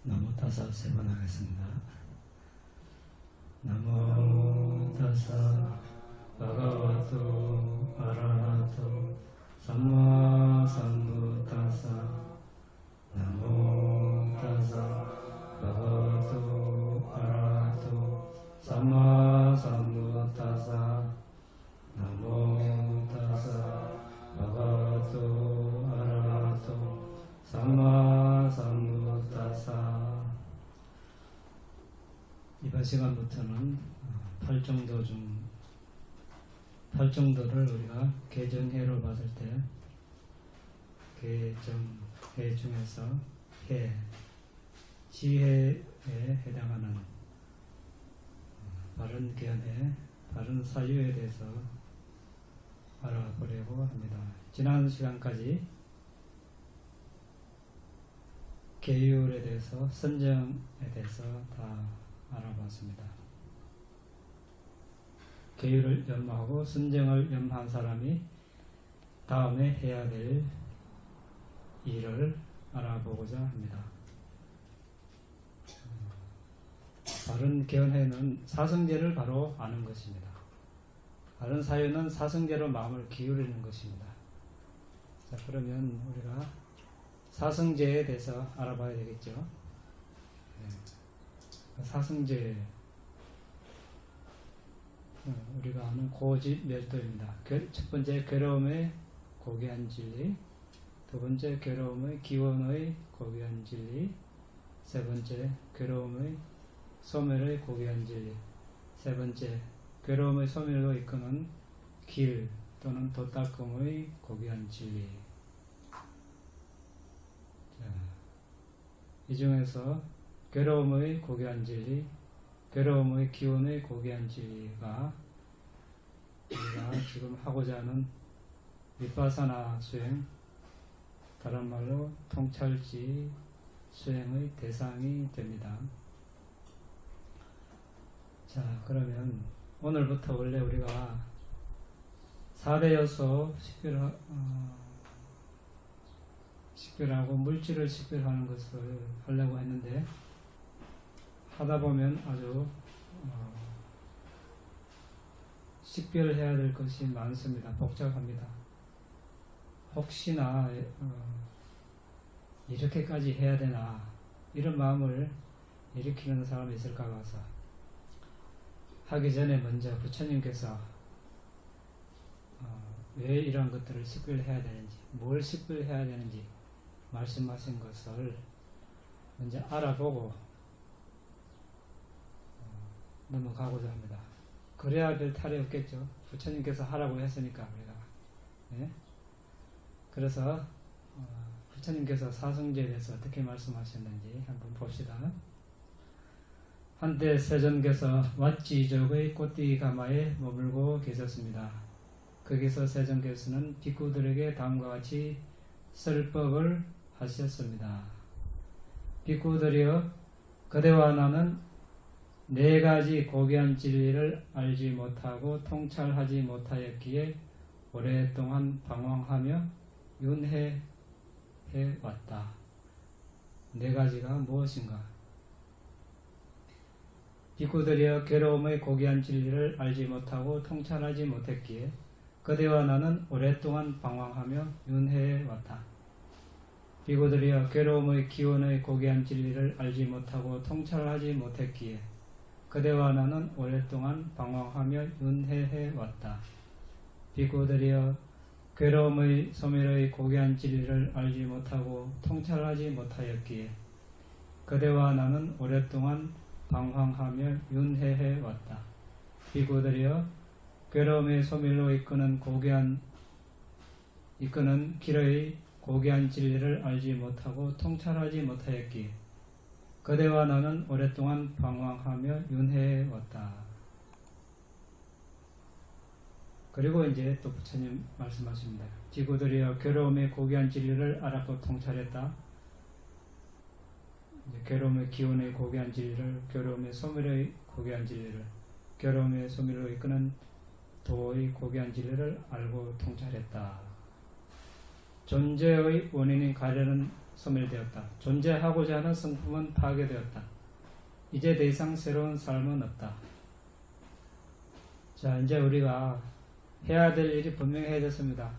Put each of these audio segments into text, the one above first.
나무 타사 세 번 하겠습니다. 나무 타사 바가와토 아라하토 삼마 삼부타사 나무 타사 바가와토 아라하토 삼마 삼부타사 나무 타사 바가와토 아라하토 삼마 삼부타사. 이번 시간부터는 팔정도를 우리가 개정해로 봤을 때 개정해 중에서 지혜에 해당하는 바른 견해, 바른 사유에 대해서 알아보려고 합니다. 지난 시간까지 계율에 대해서, 선정에 대해서 다 알아봤습니다. 계율을 염하고 선정을 염한 사람이 다음에 해야 될 일을 알아보고자 합니다. 바른 견해는 사성제를 바로 아는 것입니다. 바른 사유는 사성제로 마음을 기울이는 것입니다. 자, 그러면 우리가 사성제에 대해서 알아봐야 되겠죠. 사성제, 우리가 아는 고지멸도입니다. 첫 번째 괴로움의 고귀한 진리, 두 번째 괴로움의 기원의 고귀한 진리, 세 번째 괴로움의 소멸의 고귀한 진리, 세 번째 괴로움의 소멸로 이끄는 길 또는 도닦음의 고귀한 진리. 자, 이 중에서 괴로움의 고귀한 진리, 괴로움의 기원의 고귀한 진리가 우리가 지금 하고자 하는 위파사나 수행, 다른 말로 통찰지 수행의 대상이 됩니다. 자, 그러면 오늘부터 원래 우리가 4대 요소 식별하고 물질을 식별하는 것을 하려고 했는데, 하다 보면 아주 식별해야 될 것이 많습니다. 복잡합니다. 혹시나 이렇게까지 해야 되나, 이런 마음을 일으키는 사람이 있을까 봐서 하기 전에 먼저 부처님께서 왜 이러한 것들을 식별해야 되는지, 뭘 식별해야 되는지 말씀하신 것을 먼저 알아보고 넘어가고자 합니다. 그래야 별 탈이 없겠죠. 부처님께서 하라고 했으니까 우리가. 네? 그래서 부처님께서 사성제에 대해서 어떻게 말씀하셨는지 한번 봅시다. 한때 세존께서 왓지족의 꽃띠 가마에 머물고 계셨습니다. 거기서 세존께서는 ภิkkhu들에게 다음과 같이 설법을 하셨습니다. ภิkkhu들이여, 그대와 나는 네 가지 고귀한 진리를 알지 못하고 통찰하지 못하였기에 오랫동안 방황하며 윤회해 왔다. 네 가지가 무엇인가? ภิkkhu들이여, 괴로움의 고귀한 진리를 알지 못하고 통찰하지 못했기에 그대와 나는 오랫동안 방황하며 윤회해 왔다. ภิkkhu들이여, 괴로움의 기원의 고귀한 진리를 알지 못하고 통찰하지 못했기에 그대와 나는 오랫동안 방황하며 윤회해 왔다. ภิkkhu들이여, 괴로움의 소멸의 고귀한 진리를 알지 못하고 통찰하지 못하였기에 그대와 나는 오랫동안 방황하며 윤회해 왔다. ภิkkhu들이여, 괴로움의 소멸로 이끄는 길의 고귀한 진리를 알지 못하고 통찰하지 못하였기에 그대와 나는 오랫동안 방황하며 윤회해 왔다. 그리고 이제 또 부처님 말씀하십니다. ภิkkhu들이여, 괴로움의 고귀한 진리를 알았고 통찰했다. 이제 괴로움의 기원의 고귀한 진리를, 괴로움의 소멸의 고귀한 진리를, 괴로움의 소멸로 이끄는 도의 고귀한 진리를 알고 통찰했다. 존재의 원인이 가려는 소멸되었다. 존재하고자 하는 성품은 파괴되었다. 이제 더 이상 새로운 삶은 없다. 자, 이제 우리가 해야 될 일이 분명해졌습니다.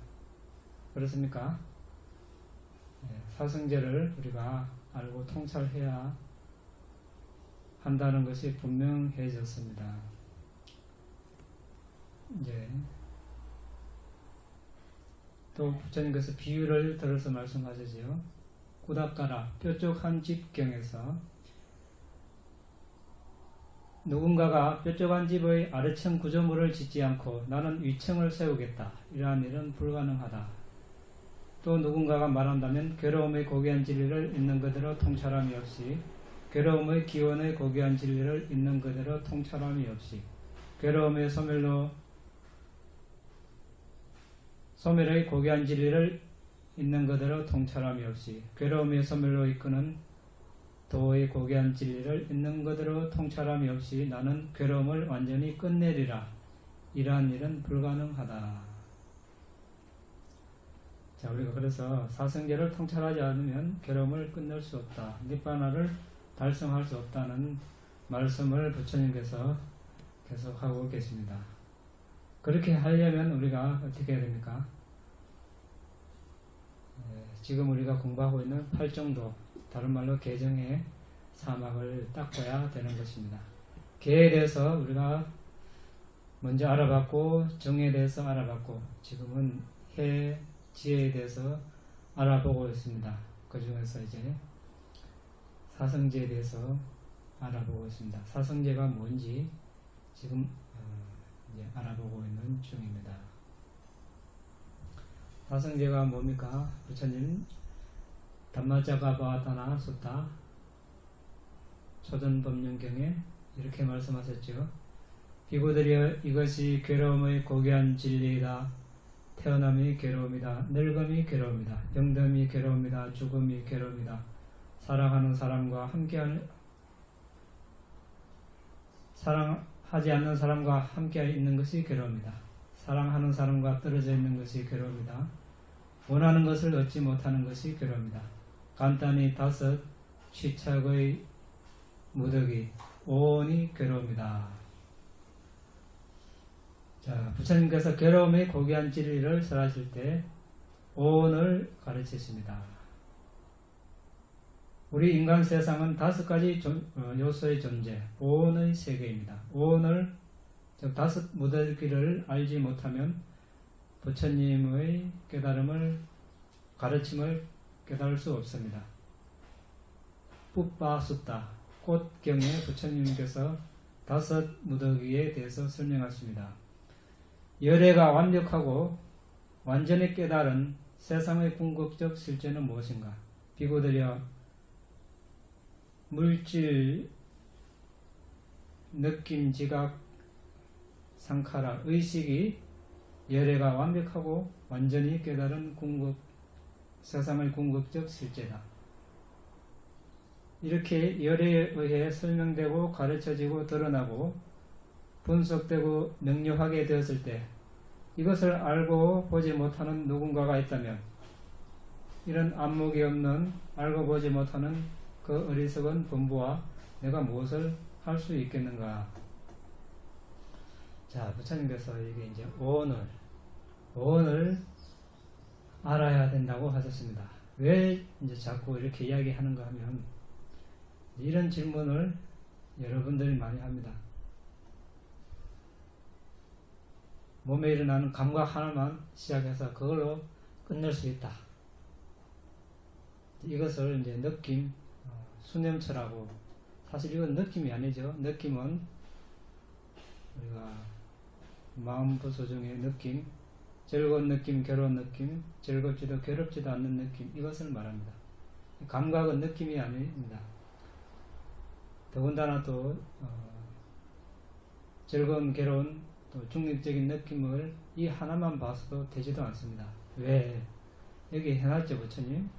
그렇습니까? 사성제를 우리가 알고 통찰해야 한다는 것이 분명해졌습니다. 이제 또 부처님께서 비유를 들어서 말씀하시지요. 구닥가라 뾰족한 집경에서 누군가가 뾰족한 집의 아래층 구조물을 짓지 않고 나는 위층을 세우겠다. 이러한 일은 불가능하다. 또 누군가가 말한다면 괴로움의 고귀한 진리를 있는 그대로 통찰함이 없이 괴로움의 기원의 고귀한 진리를 있는 그대로 통찰함이 없이 괴로움의 소멸의 고귀한 진리를 있는 그대로 통찰함이 없이 괴로움의 소멸로 이끄는 도의 고귀한 진리를 있는 그대로 통찰함이 없이 나는 괴로움을 완전히 끝내리라. 이러한 일은 불가능하다. 자, 우리가 그래서 사성제를 통찰하지 않으면 괴로움을 끝낼 수 없다. 니바나를 달성할 수 없다는 말씀을 부처님께서 계속하고 계십니다. 그렇게 하려면 우리가 어떻게 해야 됩니까? 지금 우리가 공부하고 있는 팔정도, 다른 말로 개정의 사막을 닦아야 되는 것입니다. 개에 대해서 우리가 먼저 알아봤고, 정에 대해서 알아봤고, 지금은 해, 지혜에 대해서 알아보고 있습니다. 그 중에서 이제 사성제에 대해서 알아보고 있습니다. 사성제가 뭔지 지금 이제 알아보고 있는 중입니다. 사성제가 뭡니까? 부처님 담마자가바와타나 숫다 초전법륜경에 이렇게 말씀하셨죠. 비구들이여 이것이 괴로움의 고귀한 진리이다. 태어남이 괴로움이다. 늙음이 괴로움이다. 병듦이 괴로움이다. 죽음이 괴로움이다. 사랑하는 사람과 사랑하지 않는 사람과 함께 있는 것이 괴로움이다. 사랑하는 사람과 떨어져 있는 것이 괴로움이다. 원하는 것을 얻지 못하는 것이 괴로움이다. 간단히 5 취착의 무더기 온이 괴로움이다. 자, 부처님께서 괴로움의 고귀한 진리를 설하실 때 오온을 가르치십니다. 우리 인간 세상은 5가지 요소의 존재, 오온의 세계입니다. 오온을, 즉 5 무더기를 알지 못하면 부처님의 깨달음을, 가르침을 깨달을 수 없습니다. 풋바숫다, 꽃경에 부처님께서 5 무더기에 대해서 설명하십니다. 열애가 완벽하고 완전히 깨달은 세상의 궁극적 실제는 무엇인가? 비구들이여 물질, 느낌, 지각, 상카라, 의식이 열애가 완벽하고 완전히 깨달은 세상의 궁극적 실제다. 이렇게 열애에 의해 설명되고 가르쳐지고 드러나고 분석되고 명료하게 되었을 때 이것을 알고 보지 못하는 누군가가 있다면 이런 안목이 없는 알고 보지 못하는 그 어리석은 범부와 내가 무엇을 할 수 있겠는가? 자, 부처님께서 이게 이제 오온을 알아야 된다고 하셨습니다. 왜 이제 자꾸 이렇게 이야기하는가 하면 이런 질문을 여러분들이 많이 합니다. 몸에 일어나는 감각 하나만 시작해서 그걸로 끝낼 수 있다. 이것을 이제 느낌, 수념처라고. 사실 이건 느낌이 아니죠. 느낌은 우리가 마음부소 중의 느낌, 즐거운 느낌, 괴로운 느낌, 즐겁지도 괴롭지도 않는 느낌, 이것을 말합니다. 감각은 느낌이 아닙니다. 더군다나 또 즐거운, 괴로운, 또 중립적인 느낌을 이 하나만 봐서도 되지도 않습니다. 왜? 여기 해놨죠, 부처님?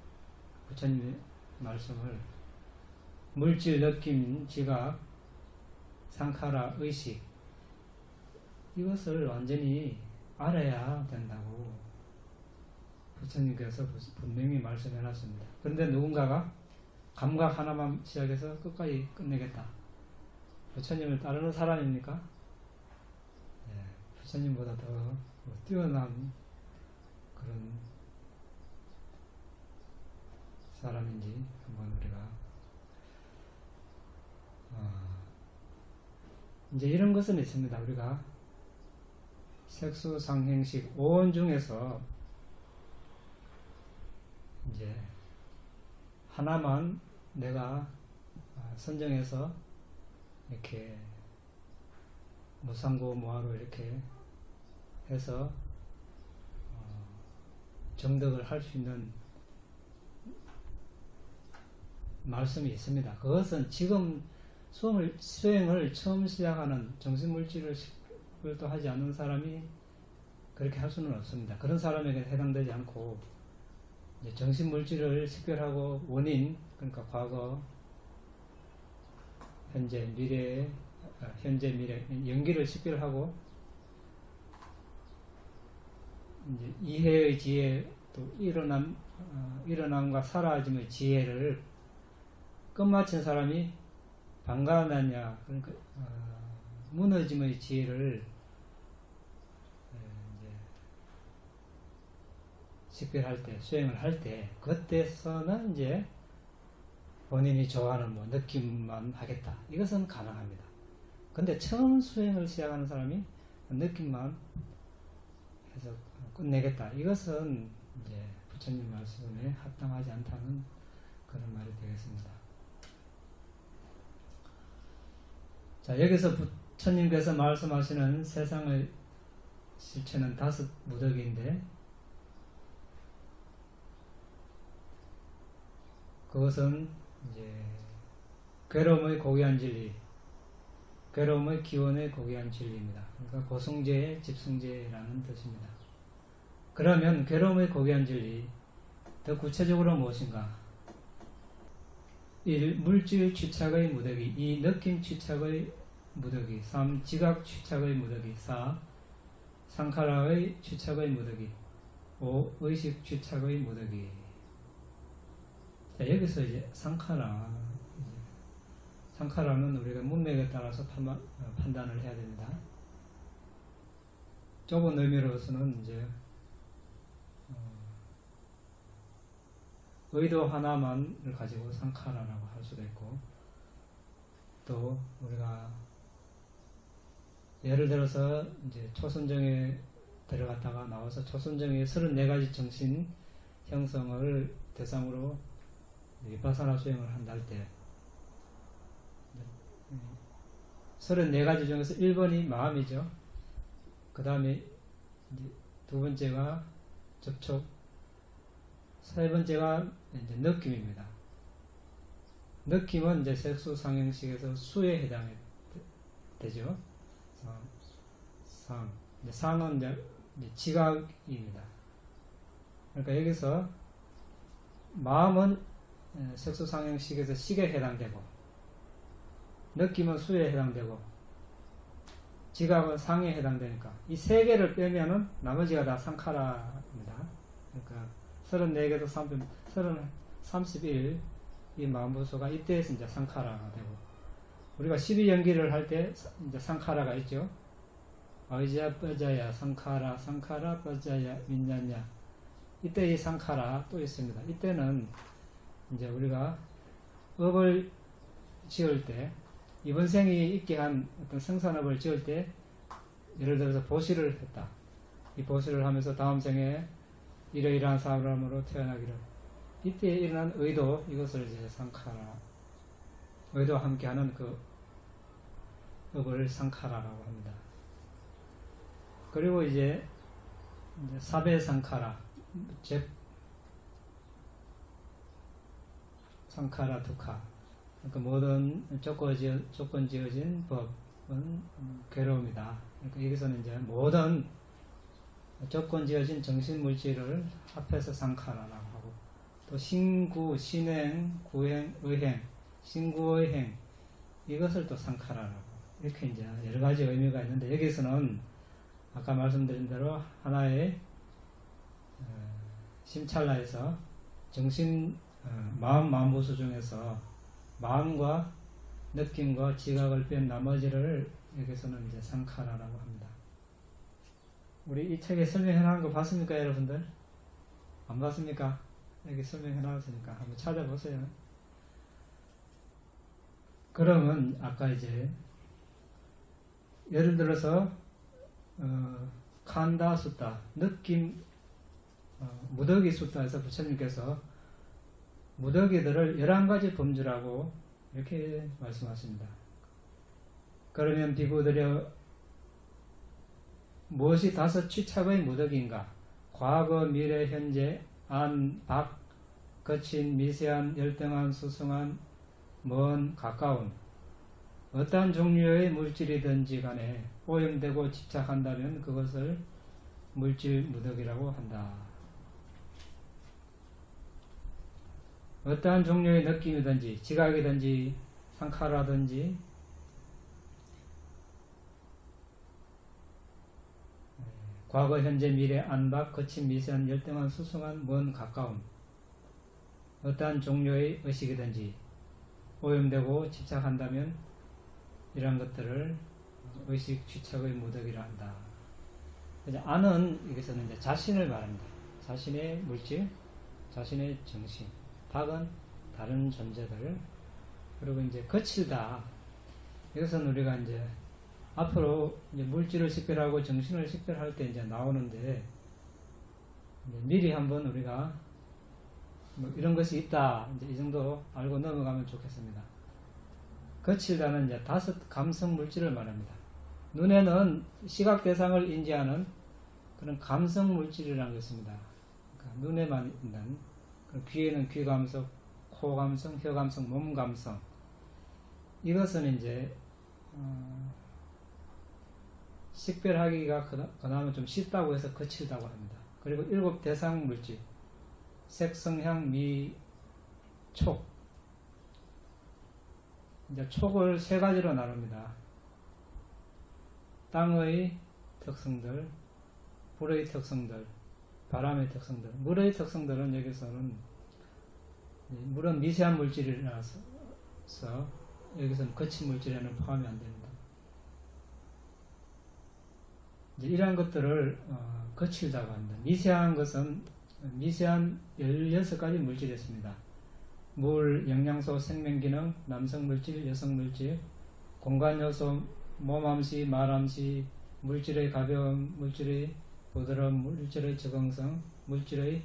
부처님의 말씀을 물질, 느낌, 지각, 상카라, 의식, 이것을 완전히 알아야 된다고 부처님께서 분명히 말씀해 놨습니다. 그런데 누군가가 감각 하나만 시작해서 끝까지 끝내겠다. 부처님을 따르는 사람입니까? 네, 부처님보다 더 뛰어난 그런 사람인지 한번 우리가 이제 이런 것은 있습니다. 우리가 색수상행식 5원 중에서 이제 하나만 내가 선정해서 이렇게 무상고 무하로 이렇게 해서 정덕을 할 수 있는 말씀이 있습니다. 그것은 지금 수행을 처음 시작하는 정신물질을 또 하지 않는 사람이 그렇게 할 수는 없습니다. 그런 사람에게 해당되지 않고 이제 정신물질을 식별하고 원인, 그러니까 과거, 현재, 미래, 연기를 식별하고 이제 이해의 지혜, 또 일어남과 사라짐의 지혜를 끝마친 사람이 방가나냐, 그러니까 무너짐의 지혜를 이제 식별할 때, 수행을 할 때, 그때서는 이제 본인이 좋아하는 느낌만 하겠다. 이것은 가능합니다. 근데 처음 수행을 시작하는 사람이 느낌만 해서 끝내겠다. 이것은 이제 부처님 말씀에 합당하지 않다는 그런 말이 되겠습니다. 자, 여기서 부처님께서 말씀하시는 세상의 실체는 5 무더기인데, 그것은 이제 괴로움의 고귀한 진리, 괴로움의 기원의 고귀한 진리입니다. 그러니까 고승제의 집승제라는 뜻입니다. 그러면 괴로움의 고귀한 진리, 더 구체적으로 무엇인가? 1. 물질 취착의 무더기. 2. 느낌 취착의 무더기. 3. 지각 취착의 무더기. 4. 상카라의 취착의 무더기. 5. 의식 취착의 무더기. 자, 여기서 이제 상카라는 우리가 문맥에 따라서 판단을 해야 됩니다. 좁은 의미로서는 이제 의도 하나만을 가지고 상카라라고 할 수도 있고, 또 우리가 예를 들어서 이제 초선정에 들어갔다가 나와서 초선정의 34가지 정신 형성을 대상으로 비파사나 수행을 한다 할 때 34가지 중에서 1번이 마음이죠. 그 다음에 2번째가 접촉, 3번째가 이제 느낌입니다. 느낌은 이제 색수상행식에서 수에 해당이 되죠. 상은 이제 지각입니다. 그러니까 여기서 마음은 색수상행식에서 식에 해당되고, 느낌은 수에 해당되고, 지각은 상에 해당되니까 이 3개를 빼면은 나머지가 다 상카라입니다. 그러니까 34개도 31, 이 마음부소가 이때에서 이제 상카라가 되고, 우리가 12연기를 할 때 이제 상카라가 있죠. 아이자 빠자야 상카라, 상카라 빠자야 민냐냐. 이때 이 상카라 또 있습니다. 이때는 이제 우리가 업을 지을 때, 이번 생이 있게 한 어떤 생산업을 지을 때, 예를 들어서 보시를 했다. 이 보시를 하면서 다음 생에 이러이러한 사람으로 태어나기를, 이때 일어난 의도, 이것을 이제 상카라, 의도와 함께하는 그 업을 상카라라고 합니다. 그리고 이제 사배 상카라, 상카라 두카, 그러니까 모든 조건 지어진 법은 괴로움이다. 그러니까 여기서는 이제 모든 조건 지어진 정신 물질을 합해서 상카라라고 하고, 또 신구, 신행, 구행, 의행, 신구의 행, 이것을 또 상카라라고, 이렇게 이제 여러 가지 의미가 있는데, 여기서는 아까 말씀드린 대로 하나의 심찰라에서 정신, 마음 만보수 중에서 마음과 느낌과 지각을 뺀 나머지를 여기서는 이제 상카라라고 합니다. 우리 이 책에 설명해 놓은 거 봤습니까, 여러분들? 안 봤습니까? 여기 설명해 놨으니까 한번 찾아보세요. 그러면 아까 이제 예를 들어서 칸다 숫다, 느낌, 무더기 숫다에서 부처님께서 무더기들을 11가지 범주라고 이렇게 말씀하십니다. 그러면 비구들여 무엇이 5 취착의 무더기인가? 과거, 미래, 현재, 안, 박, 거친, 미세한, 열등한, 수승한, 먼, 가까운 어떠한 종류의 물질이든지 간에 오염되고 집착한다면 그것을 물질 무더기라고 한다. 어떠한 종류의 느낌이든지 지각이든지 상카라든지 과거, 현재, 미래, 안박, 거친, 미세한, 열등한, 수승한, 먼, 가까운 어떠한 종류의 의식이든지 오염되고 집착한다면 이러한 것들을 의식 취착의 무더기라 한다. 안은 여기서는 이제 자신을 말합니다. 자신의 물질, 자신의 정신. 박은 다른 존재들. 그리고 이제 거칠다. 이것은 우리가 이제 앞으로 이제 물질을 식별하고 정신을 식별할 때 이제 나오는데 이제 미리 한번 우리가 뭐 이런 것이 있다. 이제 이 정도 알고 넘어가면 좋겠습니다. 거칠다는 이제 5 감성 물질을 말합니다. 눈에는 시각 대상을 인지하는 그런 감성 물질이라는 것입니다. 그러니까 눈에만 있는, 귀에는 귀 감성, 코 감성, 혀 감성, 몸 감성. 이것은 이제 식별하기가 그나마 좀 쉽다고 해서 거칠다고 합니다. 그리고 7 대상 물질, 색, 성향, 미, 촉. 이제 촉을 3가지로 나눕니다. 땅의 특성들, 불의 특성들, 바람의 특성들. 물의 특성들은 여기서는 물은 미세한 물질이라서 여기서는 거친 물질에는 포함이 안 됩니다. 이제 이러한 것들을 거칠다고 합니다. 미세한 것은 미세한 16가지 물질이 있습니다. 물, 영양소, 생명기능, 남성물질, 여성물질, 공간요소, 몸암시, 말암시, 물질의 가벼움, 물질의 부드러움, 물질의 적응성, 물질의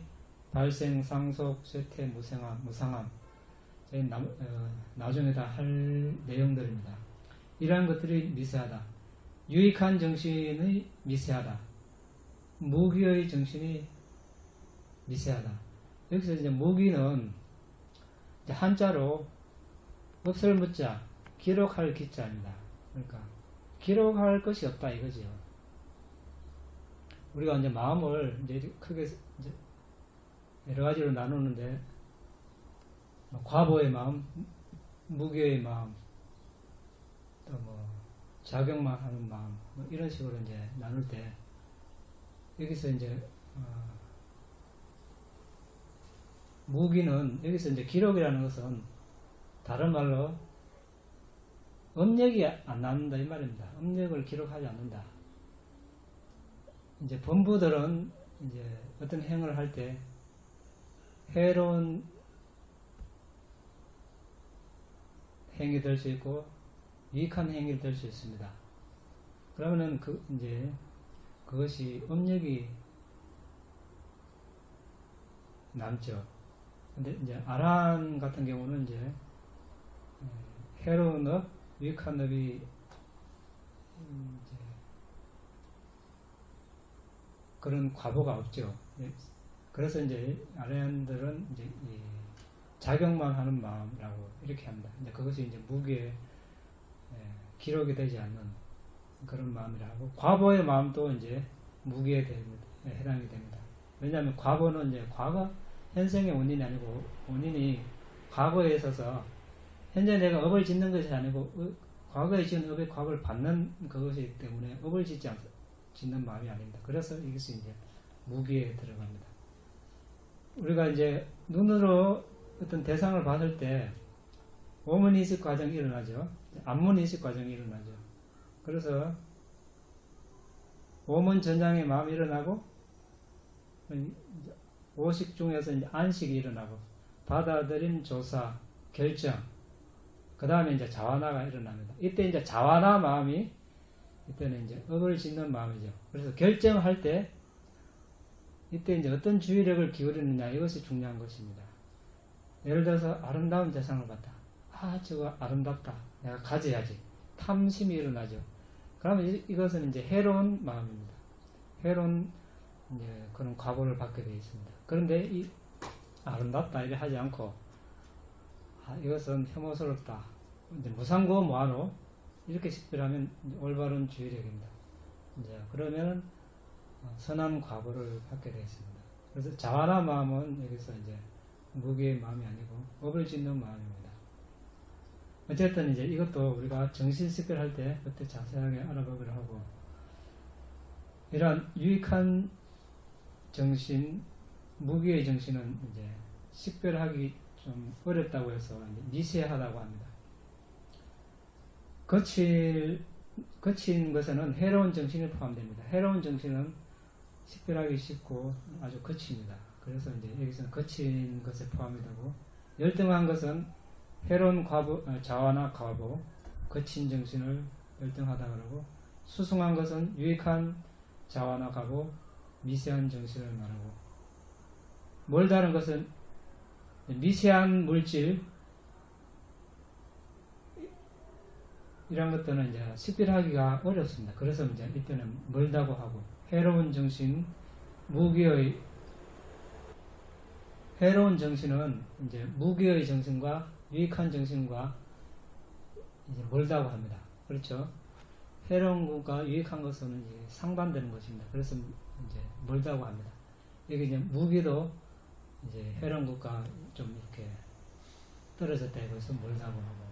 발생, 상속, 쇠퇴, 무상함. 저희 나중에 다 할 내용들입니다. 이러한 것들이 미세하다. 유익한 정신의 미세하다. 무기의 정신이 미세하다. 여기서 이제 무기는 이제 한자로 없을 무자, 기록할 기자입니다. 그러니까 기록할 것이 없다 이거죠. 우리가 이제 마음을 이제 크게 이제 여러 가지로 나누는데 과보의 마음, 무기의 마음, 또 뭐 작용만 하는 마음, 뭐 이런 식으로 이제 나눌 때 여기서 이제 무기는 여기서 이제 기록이라는 것은 다른 말로 업력이 안 남는다 이 말입니다. 업력을 기록하지 않는다. 이제 범부들은 이제 어떤 행을 할 때 해로운 행위 될 수 있고 유익한 행위를 될 수 있습니다. 그러면은 이제 그것이 업력이 남죠. 근데 이제 아란 같은 경우는 이제 해로운 업, 유익한 업이 이제 그런 과보가 없죠. 그래서 이제 아란들은 이제 작용만 하는 마음이라고 이렇게 합니다. 이제 그것이 이제 무기에 기록이 되지 않는 그런 마음이라 하고, 과보의 마음도 이제 무기에 해당이 됩니다. 왜냐하면 과보는 이제 과거, 현생의 원인이 아니고 원인이 과거에 있어서 현재 내가 업을 짓는 것이 아니고 과거에 지은 업의 과보를 받는 그것이기 때문에 업을 짓는 마음이 아닙니다. 그래서 이것이 이제 무기에 들어갑니다. 우리가 이제 눈으로 어떤 대상을 봤을 때 오문인식 과정이 일어나죠. 안문인식 과정이 일어나죠. 그래서 오문 전장의 마음이 일어나고 오식 중에서 이제 안식이 일어나고 받아들인 조사, 결정, 그 다음에 이제 자와나가 일어납니다. 이때 이제 자와나 마음이 이때는 이제 업을 짓는 마음이죠. 그래서 결정할 때 이때 이제 어떤 주의력을 기울이느냐 이것이 중요한 것입니다. 예를 들어서 아름다운 대상을 봤다. 아 저거 아름답다. 내가 가져야지. 탐심이 일어나죠. 그러면 이것은 이제 해로운 마음입니다. 해로운 이제 그런 과보를 받게 되어 있습니다. 그런데 이 아름답다 이렇게 하지 않고 이것은 혐오스럽다. 이제 무상고 뭐하노? 이렇게 식별하면 올바른 주의력입니다. 이제 그러면 선한 과보를 받게 되었습니다. 그래서 자와나 마음은 여기서 이제 무기의 마음이 아니고 업을 짓는 마음입니다. 어쨌든 이제 이것도 우리가 정신 식별할 때 그때 자세하게 알아보기로 하고, 이러한 유익한 정신, 무기의 정신은 이제 식별하기 좀 어렵다고 해서 미세하다고 합니다. 거친 것에는 해로운 정신이 포함됩니다. 해로운 정신은 식별하기 쉽고 아주 거칩니다. 그래서 이제 여기서는 거친 것에 포함이 되고, 열등한 것은 해로운 자와나 과보, 거친 정신을 열등하다 그러고, 수승한 것은 유익한 자와나 과보, 미세한 정신을 말하고, 멀다는 것은 미세한 물질, 이런 것들은 이제 식별하기가 어렵습니다. 그래서 이제 이때는 멀다고 하고, 해로운 정신, 해로운 정신은 이제 무기의 정신과 유익한 정신과 이제 멀다고 합니다. 그렇죠? 해로운 것과 유익한 것은 이제 상반되는 것입니다. 그래서 이제 멀다고 합니다. 여기 이제 무기도 이제 해로운 것과 좀 이렇게 떨어졌다 해서 멀다고 하고,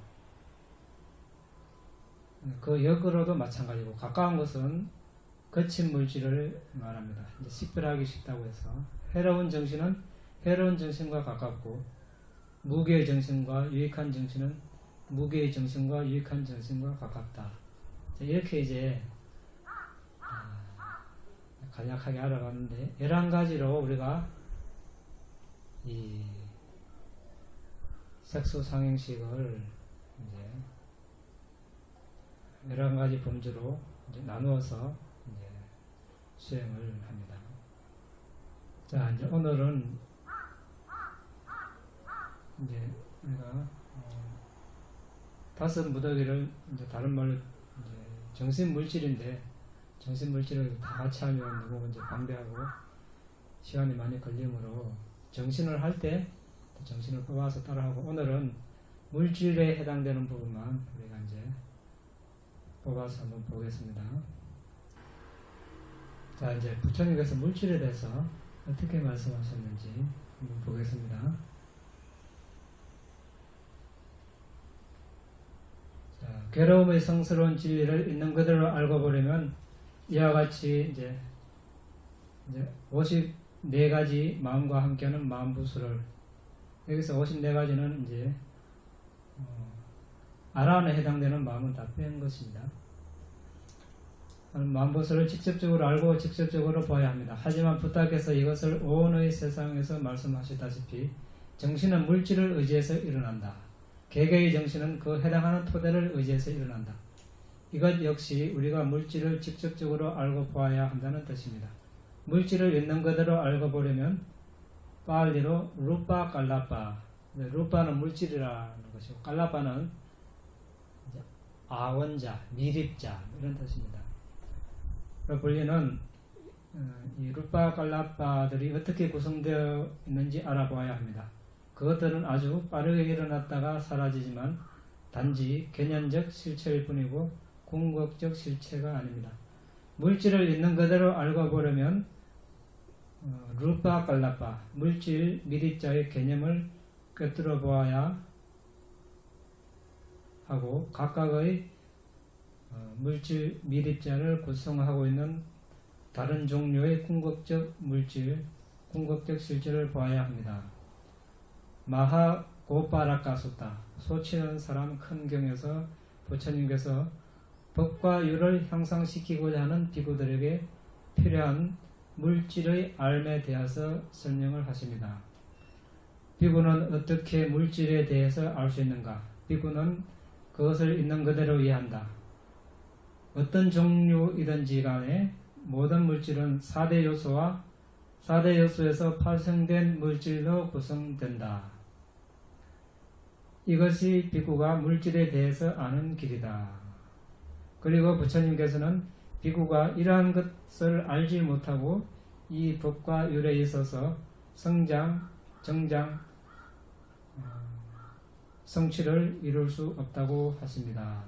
그 역으로도 마찬가지고, 가까운 것은 거친 물질을 말합니다. 이제 식별하기 쉽다고 해서 해로운 정신은 해로운 정신과 가깝고, 무기의 정신과 유익한 정신은 무기의 정신과 유익한 정신과 가깝다. 이렇게 이제 간략하게 알아봤는데, 11가지로 우리가 이 색소상행식을 이제 11가지 범주로 이제 나누어서 이제 수행을 합니다. 자, 이제 오늘은 이제 우리가 5 무더기를 이제 다른 말로 이제 정신물질인데, 정신물질을 다 같이 하면 너무 이제 방대하고 시간이 많이 걸리므로 정신을 할 때 정신을 뽑아서 따라하고, 오늘은 물질에 해당되는 부분만 우리가 이제 뽑아서 한번 보겠습니다. 자, 이제 부처님께서 물질에 대해서 어떻게 말씀하셨는지 한번 보겠습니다. 자, 괴로움의 성스러운 진리를 있는 그대로 알고 보려면 이와 같이 이제 54가지 마음과 함께하는 마음부수를, 여기서 54가지는 이제 아라한에 해당되는 마음은 다 뺀 것입니다. 마음부수를 직접적으로 알고 직접적으로 봐야 합니다. 하지만 부탁해서 이것을 오온의 세상에서 말씀하셨다시피 정신은 물질을 의지해서 일어난다. 개개의 정신은 그 해당하는 토대를 의지해서 일어난다. 이것 역시 우리가 물질을 직접적으로 알고 보아야 한다는 뜻입니다. 물질을 있는 그대로 알고 보려면 빨리로 루파 깔라파, 루파는 물질이라는 것이고 깔라파는 아원자, 미립자 이런 뜻입니다. 본리는 이 루파 깔라파들이 어떻게 구성되어 있는지 알아보아야 합니다. 그것들은 아주 빠르게 일어났다가 사라지지만 단지 개념적 실체일 뿐이고 궁극적 실체가 아닙니다. 물질을 있는 그대로 알고 보려면 루파 깔라파, 물질 미립자의 개념을 꿰뚫어 보아야 하고, 각각의 물질 미립자를 구성하고 있는 다른 종류의 궁극적 물질, 궁극적 실질을 보아야 합니다. 마하 고빠라까수다. 소치는 사람 큰 경에서 부처님께서 법과 유를 향상시키고자 하는 비구들에게 필요한 물질의 알에 대해서 설명을 하십니다. 비구는 어떻게 물질에 대해서 알 수 있는가? 비구는 그것을 있는 그대로 이해한다. 어떤 종류이든지 간에 모든 물질은 4대 요소와 4대 요소에서 파생된 물질로 구성된다. 이것이 비구가 물질에 대해서 아는 길이다. 그리고 부처님께서는 비구가 이러한 것을 알지 못하고 이 법과 율에 있어서 성장, 정장, 성취를 이룰 수 없다고 하십니다.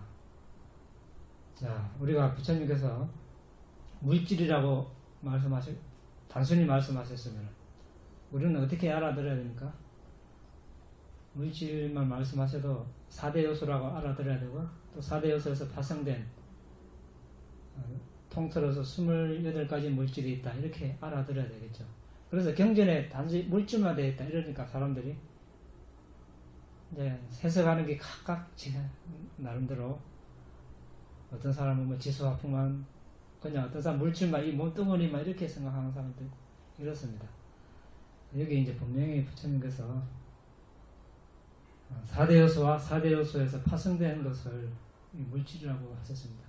자, 우리가 부처님께서 물질이라고 단순히 말씀하셨으면 우리는 어떻게 알아들어야 됩니까? 물질만 말씀하셔도 4대 요소라고 알아들어야 되고 또 4대 요소에서 파생된 통틀어서 28가지 물질이 있다 이렇게 알아들어야 되겠죠. 그래서 경전에 단지 물질만 되어 있다 이러니까 사람들이 이제 해석하는 게 각각 나름대로 어떤 사람은 뭐 지수화풍만 그냥 어떤 사람 물질만 이 몸뚱어리만 이렇게 생각하는 사람도 있고 이렇습니다. 여기 이제 분명히 부처님께서 4대 요소와 4대 요소에서 파생된 것을 물질이라고 하셨습니다.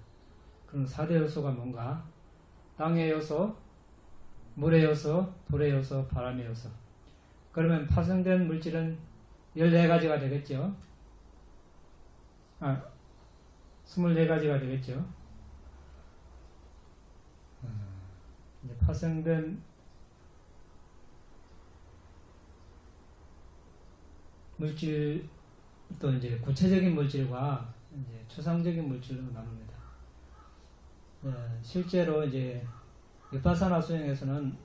그럼 4대 요소가 뭔가? 땅의 요소, 물의 요소, 불의 요소, 바람의 요소. 그러면 파생된 물질은 14가지가 되겠죠. 24가지가 되겠죠. 이제 파생된 물질 또 이제 구체적인 물질과 이제 추상적인 물질로 나눕니다. 실제로 이제 위파사나 수행에서는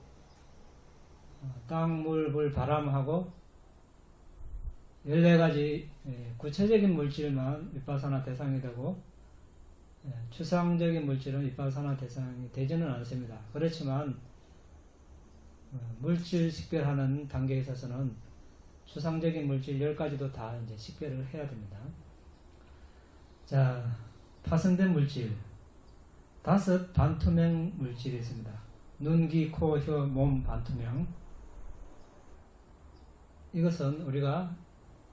땅, 물, 불, 바람하고 14가지 구체적인 물질만 위파사나 대상이 되고 추상적인 물질은 위파사나 대상이 되지는 않습니다. 그렇지만 물질 식별하는 단계에 있어서는 추상적인 물질 10가지도 다 이제 식별을 해야 됩니다. 자, 파생된 물질 5 반투명 물질이 있습니다. 눈, 귀, 코, 혀, 몸 반투명. 이것은 우리가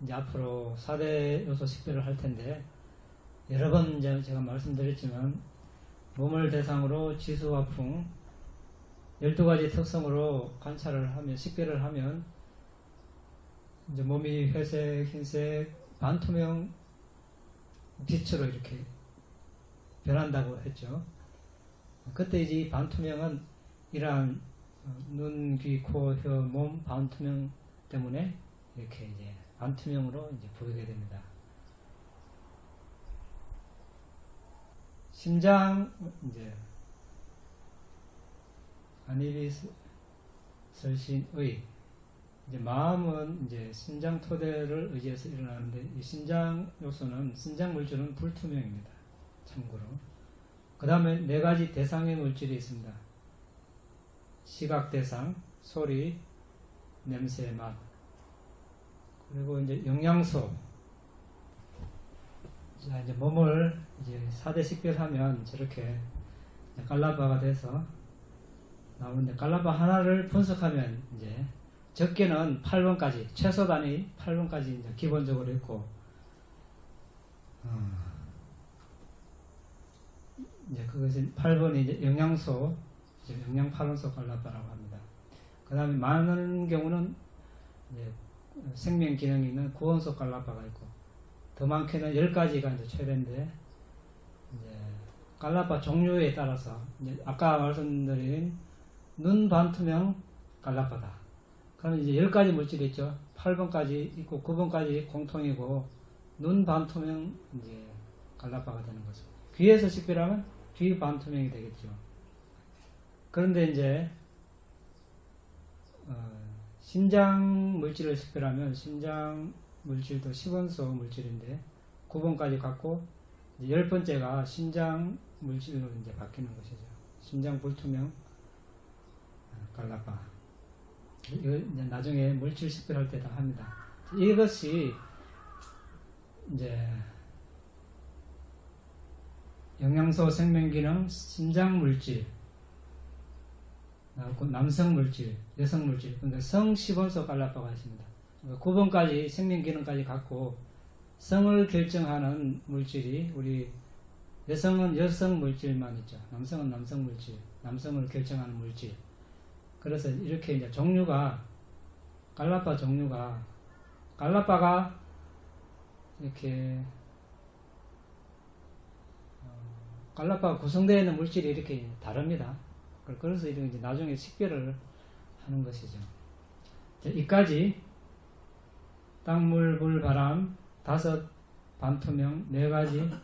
이제 앞으로 4대 요소 식별을 할 텐데 여러 번 이제 제가 말씀드렸지만 몸을 대상으로 지수화풍 12가지 특성으로 관찰을 하면 식별을 하면 이제 몸이 회색, 흰색, 반투명 빛으로 이렇게 변한다고 했죠. 그때 이제 이 반투명은 이러한 눈, 귀, 코, 혀, 몸 반투명 때문에 이렇게 이제 반투명으로 이제 보이게 됩니다. 심장 이제 안이비설신의 이제 마음은 이제 신장 토대를 의지해서 일어나는데 이 신장 요소는 신장 물질은 불투명입니다. 참고로. 그 다음에 4가지 대상의 물질이 있습니다. 시각 대상, 소리, 냄새, 맛. 그리고 이제 영양소. 자, 이제 몸을 이제 4대 식별하면 저렇게 깔라바가 돼서 나오는데 깔라바 하나를 분석하면 이제 적게는 8번까지, 최소 단위 8번까지 이제 기본적으로 있고, 이제 그것이 8번이 이제 영양소, 이제 영양 8원소 깔라바라고 합니다. 그 다음에 많은 경우는 이제 생명 기능이 있는 9원소 깔라바가 있고, 더 많게는 10가지가 이제 최대인데, 이제 깔라바 종류에 따라서, 이제 아까 말씀드린 눈 반투명 깔라바다. 그러면 이제 10가지 물질이 있죠. 8번까지 있고 9번까지 공통이고 눈 반투명 이제 깔라바가 되는 거죠. 귀에서 식별하면 귀 반투명이 되겠죠. 그런데 이제 신장 물질을 식별하면 신장 물질도 10원소 물질인데 9번까지 갖고 이제 10번째가 신장 물질로 이제 바뀌는 것이죠. 신장 불투명 깔라바. 이거 이제 나중에 물질 식별할 때 다 합니다. 이것이 이제 영양소, 생명기능, 신장물질, 남성물질, 여성물질, 그러니까 성시본소 깔라파가 있습니다. 그러니까 9번까지 생명기능까지 갖고 성을 결정하는 물질이, 우리 여성은 여성물질만 있죠. 남성은 남성물질, 남성을 결정하는 물질. 그래서 이렇게 이제 종류가, 깔라파가 이렇게 깔라파가 구성되어 있는 물질이 이렇게 다릅니다. 그래서 이제 나중에 식별을 하는 것이죠. 자, 이까지 땅, 물, 바람, 5 반투명, 4가지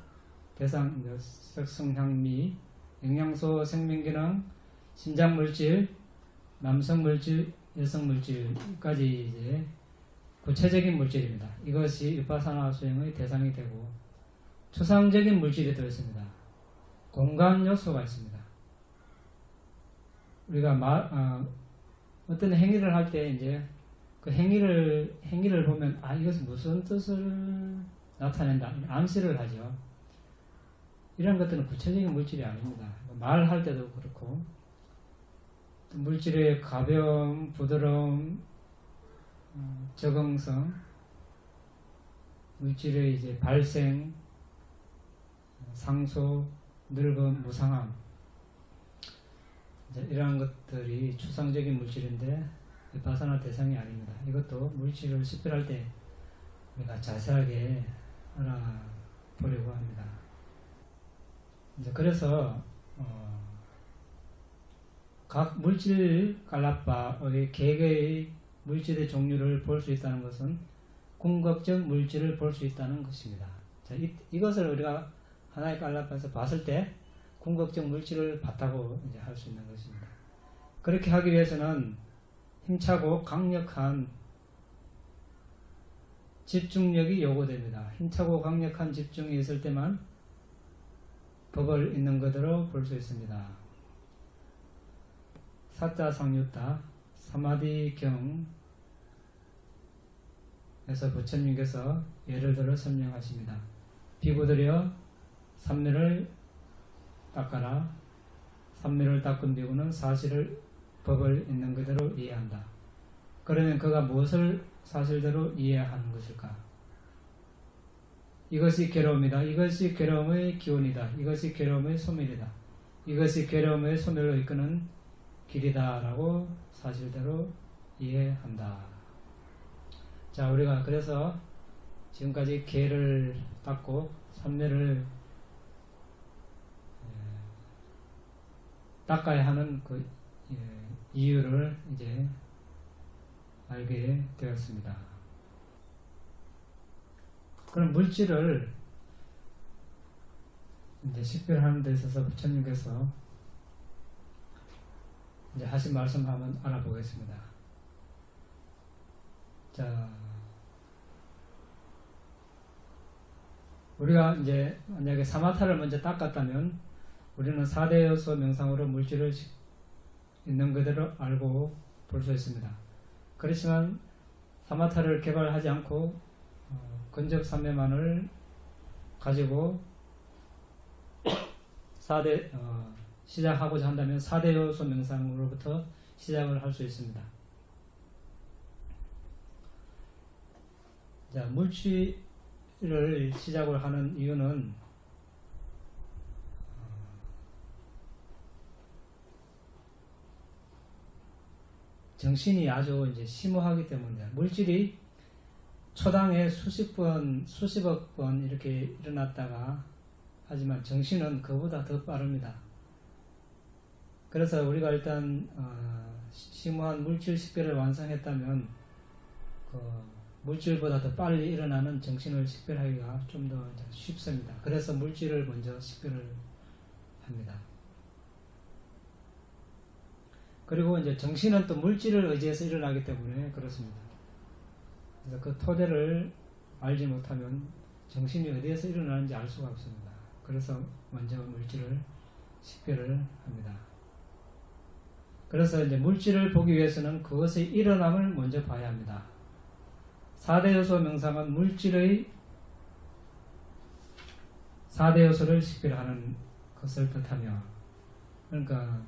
대상, 색성, 향미, 영양소, 생명기능, 신장물질, 남성물질, 여성물질까지 이제 구체적인 물질입니다. 이것이 위파사나 수행의 대상이 되고, 추상적인 물질이 되어 있습니다. 공간 요소가 있습니다. 우리가 어떤 행위를 할 때 이제 그 행위를 보면 이것은 무슨 뜻을 나타낸다, 암시를 하죠. 이런 것들은 구체적인 물질이 아닙니다. 말할 때도 그렇고, 물질의 가벼움, 부드러움, 적응성, 물질의 이제 발생, 상소, 늙음, 무상함, 이러한 것들이 추상적인 물질인데 위파사나 대상이 아닙니다. 이것도 물질을 식별할 때 우리가 자세하게 알아보려고 합니다. 그래서 각 물질 깔라파의 개개의 물질의 종류를 볼 수 있다는 것은 궁극적 물질을 볼 수 있다는 것입니다. 자, 이것을 우리가 하나의 깔라파에서 봤을 때 궁극적 물질을 봤다고 이제 할 수 있는 것입니다. 그렇게 하기 위해서는 힘차고 강력한 집중력이 요구됩니다. 힘차고 강력한 집중이 있을 때만 법을 있는 그대로 볼 수 있습니다. 사자상유타 사마디경에서 부처님께서 예를 들어 설명하십니다. 비구들여 삼매를 닦아라. 삼매를 닦은 비구는 사실을, 법을 있는 그대로 이해한다. 그러면 그가 무엇을 사실대로 이해하는 것일까? 이것이 괴로움이다. 이것이 괴로움의 기원이다. 이것이 괴로움의 소멸이다. 이것이 괴로움의 소멸로 이끄는 길이다 라고 사실대로 이해한다. 자, 우리가 그래서 지금까지 개를 닦고 삼매를 닦아야 하는 그 이유를 이제 알게 되었습니다. 그럼 물질을 이제 식별하는 데 있어서 부처님께서 이제 하신 말씀 한번 알아보겠습니다. 자, 우리가 이제 만약에 사마타를 먼저 닦았다면 우리는 4대 요소 명상으로 물질을 있는 그대로 알고 볼 수 있습니다. 그렇지만 사마타를 개발하지 않고 근접 삼매만을 가지고 시작하고자 한다면 4대 요소 명상으로부터 시작을 할 수 있습니다. 자, 물질을 시작을 하는 이유는 정신이 아주 이제 심오하기 때문입니다. 물질이 초당에 수십억 번 이렇게 일어났다가, 하지만 정신은 그보다 더 빠릅니다. 그래서 우리가 일단 심오한 물질 식별을 완성했다면 물질보다 더 빨리 일어나는 정신을 식별하기가 좀 더 쉽습니다. 그래서 물질을 먼저 식별을 합니다. 그리고 이제 정신은 또 물질을 의지해서 일어나기 때문에 그렇습니다. 그래서 그 토대를 알지 못하면 정신이 어디에서 일어나는지 알 수가 없습니다. 그래서 먼저 물질을 식별을 합니다. 그래서 이제 물질을 보기 위해서는 그것의 일어남을 먼저 봐야 합니다. 4대 요소 명상은 물질의 4대 요소를 식별하는 것을 뜻하며, 그러니까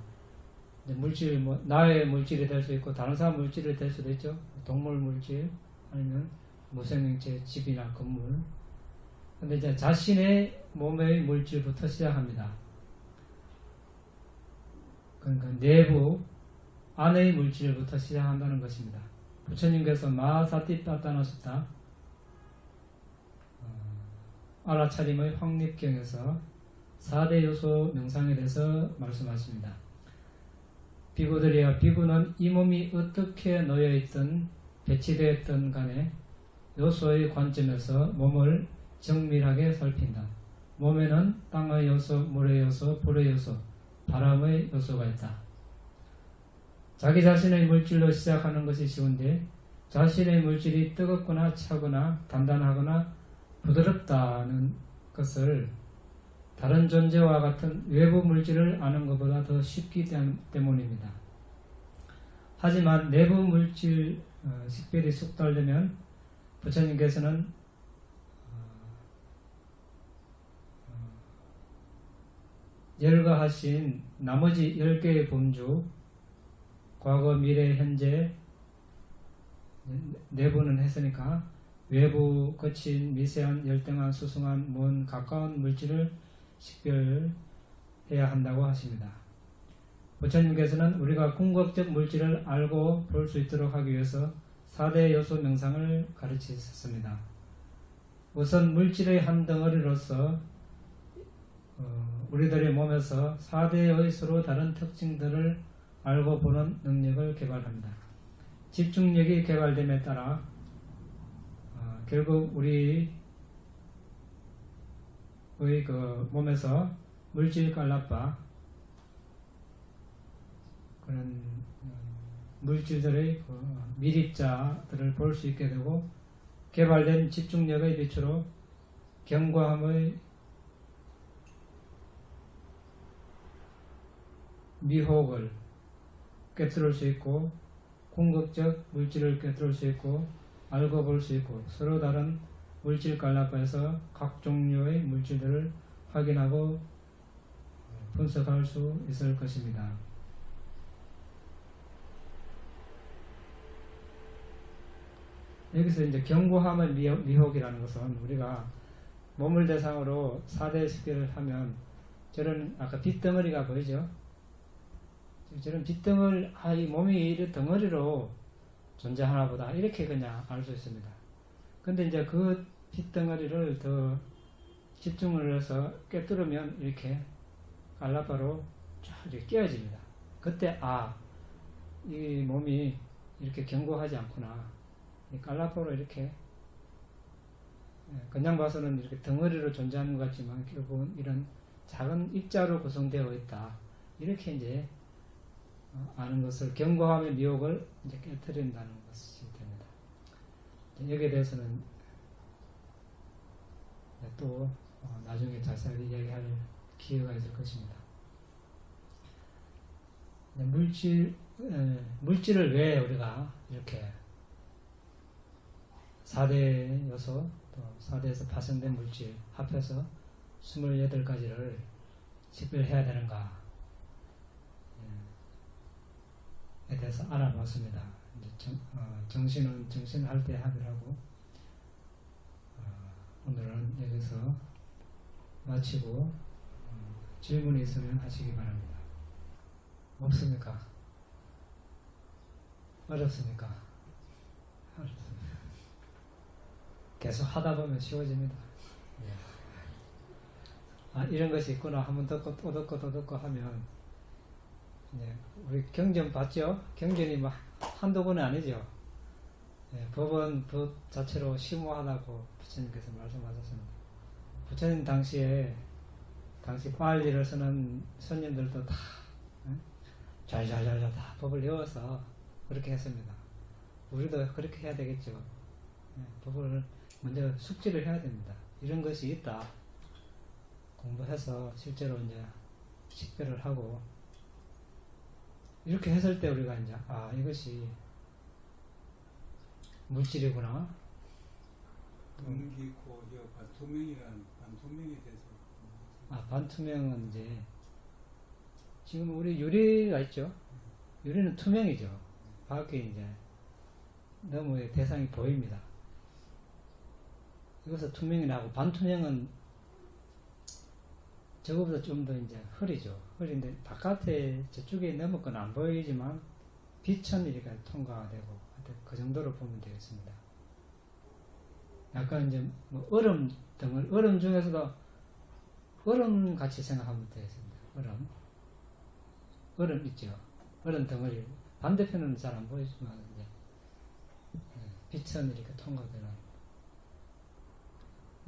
이제 물질, 나의 물질이 될 수 있고 다른 사람 물질이 될 수도 있죠. 동물 물질 아니면 무생명체, 집이나 건물. 근데 이제 자신의 몸의 물질부터 시작합니다. 그러니까 내부 안의 물질부터 시작한다는 것입니다. 부처님께서 마사티빠따나수타 알아차림의 확립경에서 4대 요소 명상에 대해서 말씀하십니다. 비구들이여, 비구는 이 몸이 어떻게 놓여있든 배치되어 있든 간에 요소의 관점에서 몸을 정밀하게 살핀다. 몸에는 땅의 요소, 물의 요소, 불의 요소, 바람의 요소가 있다. 자기 자신의 물질로 시작하는 것이 쉬운데 자신의 물질이 뜨겁거나 차거나 단단하거나 부드럽다는 것을 다른 존재와 같은 외부 물질을 아는 것보다 더 쉽기 때문입니다. 하지만 내부 물질 식별이 숙달되면 부처님께서는 열거하신 나머지 10개의 범주, 과거, 미래, 현재, 내부는 했으니까 외부, 거친, 미세한, 열등한, 수승한, 먼, 가까운 물질을 식별해야 한다고 하십니다. 부처님께서는 우리가 궁극적 물질을 알고 볼 수 있도록 하기 위해서 4대 요소 명상을 가르치셨습니다. 우선 물질의 한 덩어리로서 우리들의 몸에서 4대의 서로 다른 특징들을 알고 보는 능력을 개발합니다. 집중력이 개발됨에 따라 결국 우리의 그 몸에서 물질 깔라빠 그런 물질들의 그 미립자들을 볼 수 있게 되고, 개발된 집중력의 빛으로 경과함의 미혹을 꿰뚫을 수 있고, 궁극적 물질을 꿰뚫을 수 있고, 알고 볼 수 있고, 서로 다른 물질 깔라빠에서 각 종류의 물질들을 확인하고 분석할 수 있을 것입니다. 여기서 이제 경고함의 미혹이라는 것은 우리가 몸을 대상으로 4대 식별을 하면 저런 아까 빗덩어리가 보이죠? 저런 빗덩어리, 이 몸이 이런 덩어리로 존재하나 보다 이렇게 그냥 알 수 있습니다. 근데 이제 그 빗덩어리를 더 집중을 해서 꿰뚫으면 이렇게 깔라바로 쫙 이렇게 깨어집니다. 그때 이 몸이 이렇게 견고하지 않구나. 이 깔라바로 이렇게 그냥 봐서는 이렇게 덩어리로 존재하는 것 같지만 결국은 이런 작은 입자로 구성되어 있다. 이렇게 이제 아는 것을, 견고함의 미혹을 이제 깨뜨린다는 것이 됩니다. 여기에 대해서는 또 나중에 자세하게 이야기할 기회가 있을 것입니다. 물질을 왜 우리가 이렇게 4대 요소, 또 4대에서 파생된 물질 합해서 28가지를 식별해야 되는가 에 대해서 알아봤습니다. 정신은 정신을 할 때 하기로 하고, 오늘은 여기서 마치고 질문이 있으면 하시기 바랍니다. 없습니까? 어렵습니까? 어렵습니다. 계속 하다 보면 쉬워집니다. 이런 것이 있구나. 한번 듣고 또 듣고 또 듣고 하면, 우리 경전 봤죠? 경전이 막 한두 번은 아니죠. 법은 법 자체로 심오하다고 부처님께서 말씀하셨습니다. 부처님 당시 빨리를 쓰는 손님들도 다 잘잘잘 다 법을 외워서 그렇게 했습니다. 우리도 그렇게 해야 되겠죠. 법을 먼저 숙지를 해야 됩니다. 이런 것이 있다. 공부해서 실제로 이제 식별을 하고 이렇게 했을 때 우리가 이제 이것이 물질이구나. 분기 고저 반투명이란 반투명에 대해서. 반투명은 이제 지금 우리 유리가 있죠. 유리는 투명이죠. 밖에 이제 너무 대상이 보입니다. 이것은 투명이 나고 반투명은 저거보다 좀 더 이제 흐리죠. 흐린데 바깥에 저쪽에 너무 건 안 보이지만 빛은 이렇게 통과가 되고 그 정도로 보면 되겠습니다. 약간 이제 뭐 얼음 덩어리, 얼음 중에서도 얼음 같이 생각하면 되겠습니다. 얼음 있죠. 얼음 덩어리. 반대편은 잘 안 보이지만 이제 빛은 이렇게 통과되는.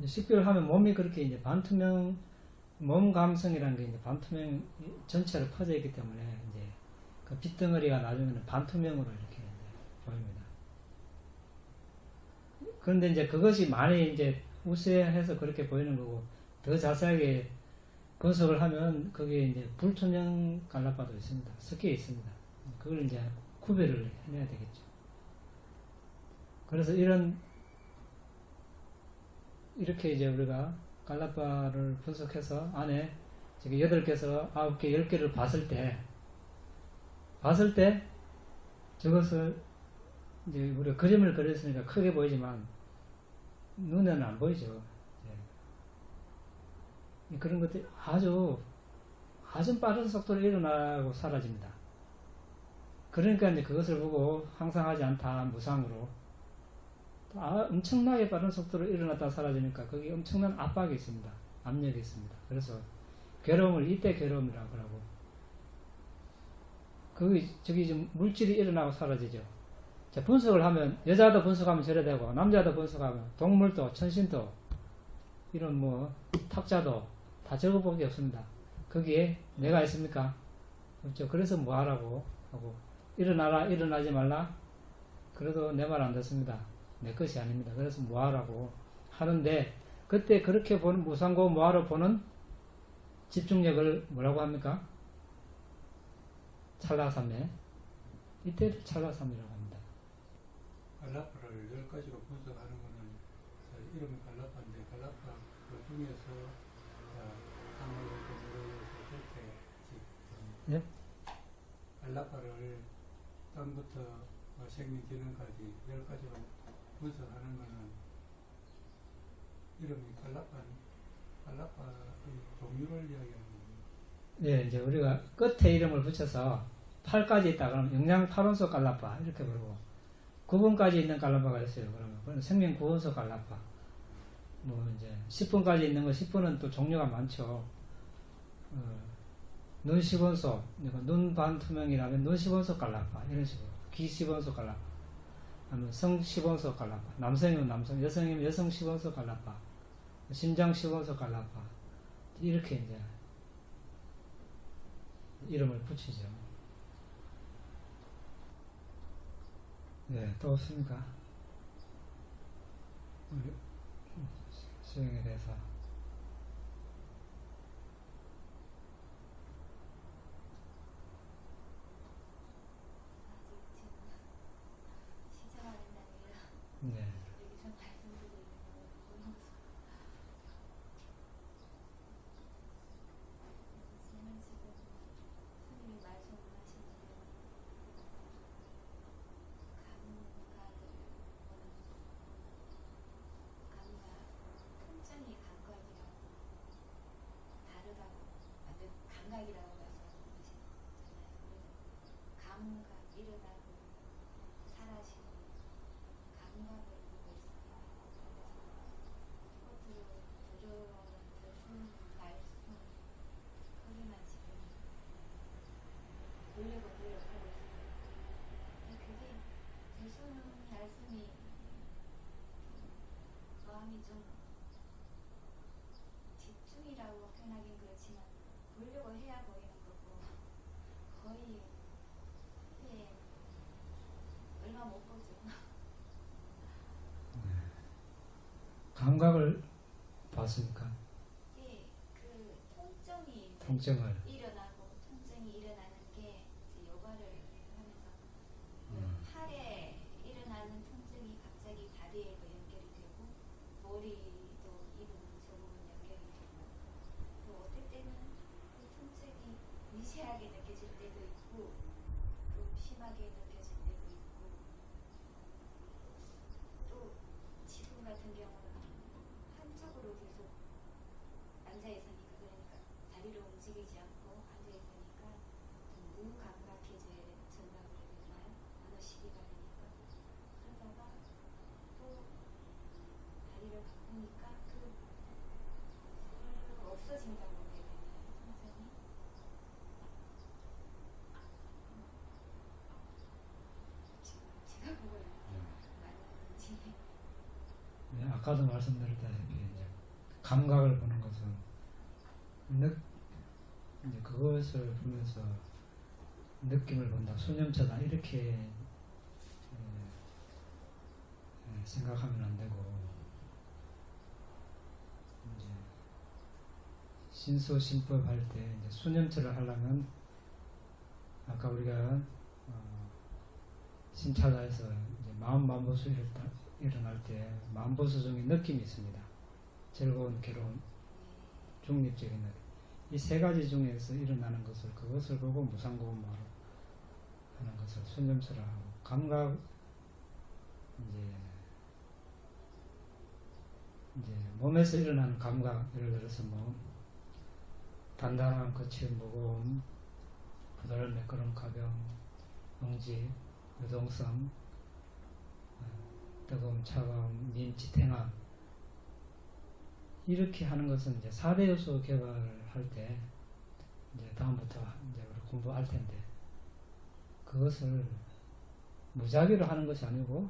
식별하면 몸이 그렇게 이제 반투명, 몸 감성이라는 게 이제 반투명 전체로 퍼져 있기 때문에 이제 그 빛덩어리가 나중에는 반투명으로 이렇게 이제 보입니다. 그런데 이제 그것이 많이 이제 우세해서 그렇게 보이는 거고, 더 자세하게 분석을 하면 거기에 이제 불투명 갈라파도 있습니다. 섞여 있습니다. 그걸 이제 구별을 해내야 되겠죠. 그래서 이렇게 이제 우리가 갈라파를 분석해서 안에 저기 8개에서 9개, 10개를 봤을 때 저것을 이제 우리가 그림을 그렸으니까 크게 보이지만 눈에는 안 보이죠. 그런 것들이 아주 빠른 속도로 일어나고 사라집니다. 그러니까 이제 그것을 보고 항상하지 않다, 무상으로. 엄청나게 빠른 속도로 일어났다 사라지니까 거기 엄청난 압박이 있습니다. 압력이 있습니다. 그래서 괴로움을 이때 괴로움이라고 하고, 저기 좀 물질이 일어나고 사라지죠. 자, 분석을 하면 여자도 분석하면 저래 되고 남자도 분석하면 동물도 천신도 이런 뭐 탁자도 다 적어본 게 없습니다. 거기에 내가 있습니까? 없죠. 그래서 뭐 하라고 하고, 일어나라, 일어나지 말라. 그래도 내 말 안 듣습니다. 내 것이 아닙니다. 그래서 뭐 하라고 하는데, 그때 그렇게 보는 무상고 뭐하러 보는 집중력을 뭐라고 합니까? 찰나삼매. 이때를 찰나삼매라고 합니다. 갈라파를 10가지로 분석하는 거는 이름이 갈라파인데, 갈라파 그 중에서 한국에서 그렇게 예? 갈라파를 땅부터 생명 기능까지 10가지로 분석하는 거는 이름이 갈라파의 종류를 이야기하는 겁니다. 예, 이제 우리가 끝에 이름을 붙여서 8까지 있다 그러면 영양 8원소 갈라파 이렇게 부르고, 9번까지 있는 갈라파가 있어요. 그러면 생명 9원소 갈라파. 뭐 이제 10번까지 있는 거, 10번은 또 종류가 많죠. 눈 10원소, 눈 반투명이라면 눈 10원소 갈라파 이런 식으로, 귀 10원소 갈라파, 아니면 성 10원소 갈라파, 남성이면 남성, 여성이면 여성 10원소 갈라파, 심장 10원소 갈라파, 이렇게 이제 이름을 붙이죠. 네, 또 없습니까? 우리 수행에 대해서. 네. 감각을 봤습니까? 예, 그 통증이 통증을. 일어나고 통증이 일어나는 게 여과를 아까도 말씀드렸다시피 이제 감각을 보는 것은 이제 그것을 보면서 느낌을 본다, 수념처다 이렇게 생각하면 안 되고 이제 신소신법 할 때 이제 수념처를 하려면 아까 우리가 신차다에서 이제 마음보수 일어날 때 마음보수 중에 느낌이 있습니다. 즐거운, 괴로운, 중립적인 느낌. 이 세 가지 중에서 일어나는 것을 그것을 보고 무상고음으로 하는 것을 수념처를 하고 감각 이제 몸에서 일어나는 감각 예를 들어서 뭐 단단한 거친 무거움, 부드러운 매끄러운 가벼움, 응지, 유동성, 뜨거움, 차가움, 민지탱함 이렇게 하는 것은 이제 4대 요소 개발을 할 때 이제 다음부터 이제 우리 공부할 텐데 그것을 무작위로 하는 것이 아니고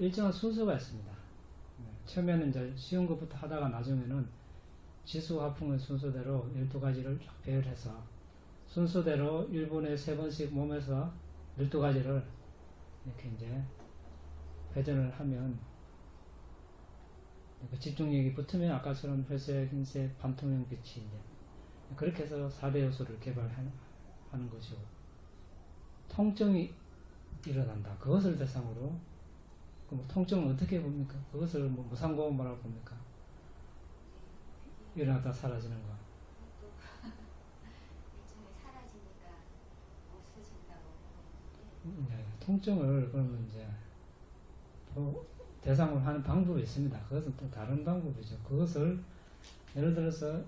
일정한 순서가 있습니다. 처음에는 이제 쉬운 것부터 하다가 나중에는 지수 화풍의 순서대로 12가지를 쫙 배열해서 순서대로 1분에 3번씩 몸에서 12가지를 이렇게 이제 회전을 하면 그 집중력이 붙으면 아까처럼 회색, 흰색, 반투명 빛이 이제 그렇게 해서 4대 요소를 개발하는 것이고 통증이 일어난다. 그것을 대상으로 그럼 통증은 어떻게 봅니까? 그것을 뭐 무상고음이라고 봅니까? 일어났다 사라지는 거. 일종의 사라지니까 없어진다고. 네, 통증을 그러면 이제 대상으로 하는 방법이 있습니다. 그것은 또 다른 방법이죠. 그것을 예를 들어서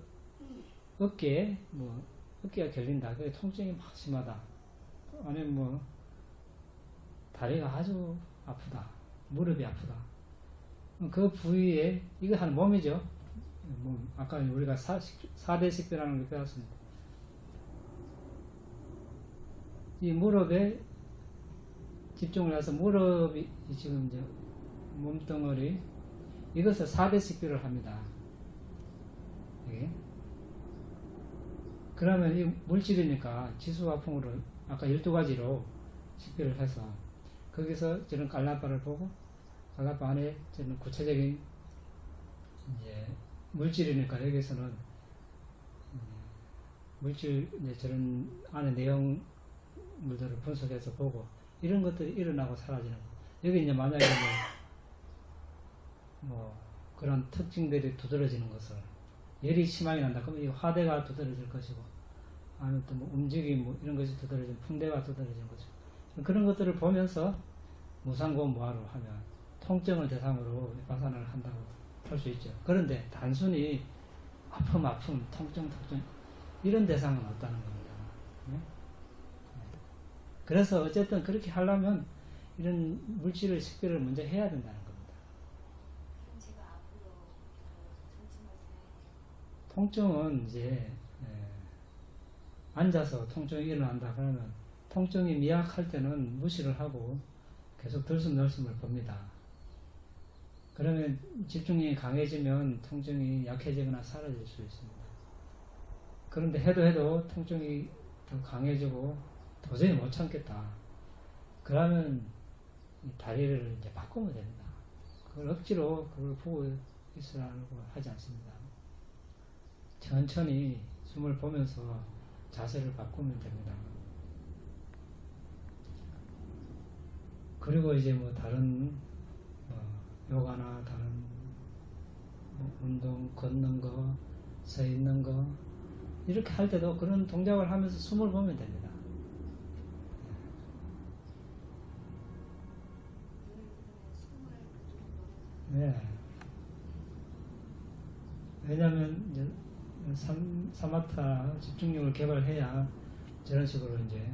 어깨가 결린다. 그게 통증이 막 심하다. 아니면 뭐 다리가 아주 아프다. 무릎이 아프다. 그 부위에 이거 한 몸이죠. 아까 우리가 4대 식별하는 걸 배웠습니다. 이 무릎에 집중을 해서 무릎이 지금 이제 몸뚱어리 이것을 4대 식별을 합니다. 예. 그러면 이 물질이니까 지수화풍으로 아까 12가지로 식별을 해서 거기서 저런 깔라바를 보고 깔라바 안에 저는 구체적인 이제 물질이니까 여기서는 물질 이제 저런 안에 내용물들을 분석해서 보고 이런 것들이 일어나고 사라지는 거. 여기 이제 만약에 뭐 그런 특징들이 두드러지는 것을 열이 심하게 난다. 그러면 이 화대가 두드러질 것이고 아니면 또 뭐 움직임 뭐 이런 것이 두드러지는 풍대가 두드러지는 것이고 그런 것들을 보면서 무상고음 모아로 하면 통증을 대상으로 파산을 한다고 할 수 있죠. 그런데 단순히 아픔, 통증 이런 대상은 없다는 겁니다. 네? 그래서 어쨌든 그렇게 하려면 이런 물질의 식별을 먼저 해야 된다는 겁니다. 그럼 제가 앞으로 통증을 사야 돼요. 통증은 이제 앉아서 통증이 일어난다 그러면 통증이 미약할 때는 무시를 하고 계속 들숨날숨을 봅니다. 그러면 집중력이 강해지면 통증이 약해지거나 사라질 수 있습니다. 그런데 해도 통증이 더 강해지고 도저히 못 참겠다. 그러면 이 다리를 이제 바꾸면 됩니다. 그걸 억지로 그걸 보고 있으라고 하지 않습니다. 천천히 숨을 보면서 자세를 바꾸면 됩니다. 그리고 이제 뭐 다른 요가나 다른 운동, 걷는 거, 서 있는 거 이렇게 할 때도 그런 동작을 하면서 숨을 보면 됩니다. 네. 왜냐하면 이제 사마타 집중력을 개발해야 저런 식으로 이제